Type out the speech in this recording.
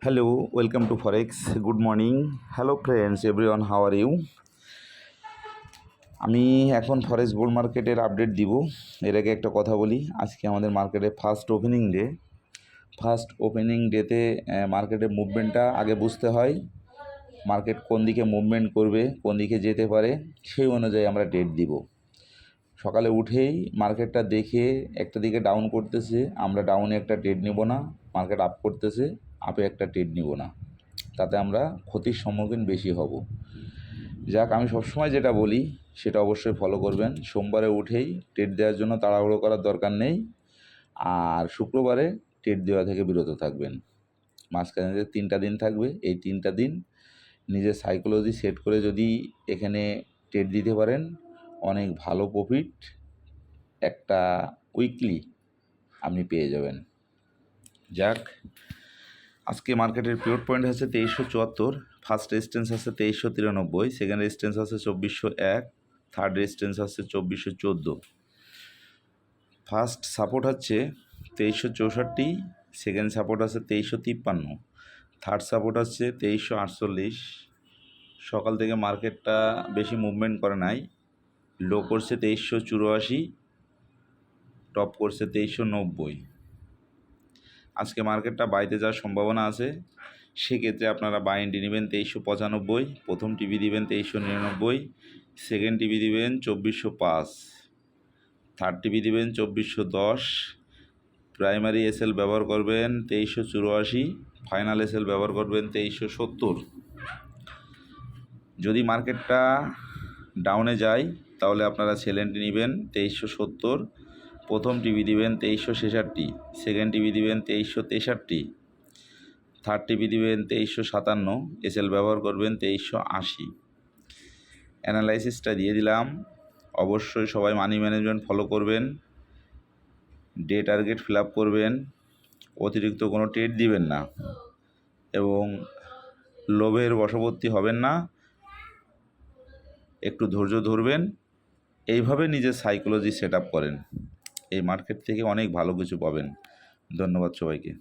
Hello, welcome to Forex. Good morning. Hello friends, everyone, how are you? আমি এখন ফরেক্স বুল মার্কেটের update দিব। এর আগে একটা কথা বলি, আজকে আমাদের মার্কেটে ফার্স্ট ওপেনিং ডেতে মার্কেটের মুভমেন্টটা আগে বুঝতে হয়। মার্কেট কোন দিকে মুভমেন্ট করবে, কোন দিকে যেতে পারে, সেই অনুযায়ী আমরা ডেট দিব। সকালে উঠেই মার্কেটটা দেখে একটা দিকে ডাউন করতেছে, আমরা ডাউনে একটা ট্রেড নিব না। মার্কেট আপ করতেছে, আপে একটা ট্রেড নিব না, তাতে আমরা ক্ষতির সম্মুখীন বেশি হব। যাক, আমি সবসময় যেটা বলি সেটা অবশ্যই ফলো করবেন। সোমবারে উঠেই ট্রেড দেওয়ার জন্য তাড়াহুড়ো করার দরকার নেই, আর শুক্রবারে ট্রেড দেওয়া থেকে বিরত থাকবেন। মাঝখানে যে 3টা দিন থাকবে, এই 3টা দিন নিজের সাইকোলজি সেট করে যদি এখানে ট্রেড দিতে পারেন, অনেক ভালো প্রফিট একটা উইকলি আপনি পেয়ে যাবেন। যাক, আজকে মার্কেটের পিভট পয়েন্ট আছে 2374, ফার্স্ট রেজিস্ট্যান্স আছে 2393, সেকেন্ড রেজিস্ট্যান্স আছে 2401, থার্ড রেজিস্ট্যান্স আছে 2414। ফার্স্ট সাপোর্ট হচ্ছে 2364, সেকেন্ড সাপোর্ট আছে 2353, থার্ড সাপোর্ট আছে 2348। সকাল থেকে মার্কেটটা বেশি মুভমেন্ট করে নাই, লো করছে 2384, টপ করছে 2390। আজকে মার্কেটটা বাইতে যাওয়ার সম্ভাবনা আছে, সেক্ষেত্রে আপনারা বাই এন্ট্রি নেবেন 2395, প্রথম টিভি দিবেন 2399, সেকেন্ড টিভি দিবেন 2405, থার্ড টিভি দিবেন 2410, প্রাইমারি এসএল ব্যবহার করবেন 2384, ফাইনাল এসএল ব্যবহার করবেন 2370। যদি মার্কেটটা ডাউনে যায় তাহলে আপনারা সেল এন্ট্রি নেবেন 2370, প্রথম টিভি দিবেন 2366, সেকেন্ড টিভি দিবেন 2363, থার্ড টিভি দিবেন 2357, এসএল ব্যবহার করবেন 2380। অ্যানালাইসিসটা দিয়ে দিলাম। অবশ্যই সবাই মানি ম্যানেজমেন্ট ফলো করবেন, ডে টার্গেট ফিল আপ করবেন, অতিরিক্ত কোনো ট্রেড দিবেন না এবং লোভের বশবর্তী হবেন না, একটু ধৈর্য ধরবেন। এইভাবে নিজের সাইকোলজি সেট আপ করেন, এই মার্কেট থেকে অনেক ভালো কিছু পাবেন। ধন্যবাদ সবাইকে।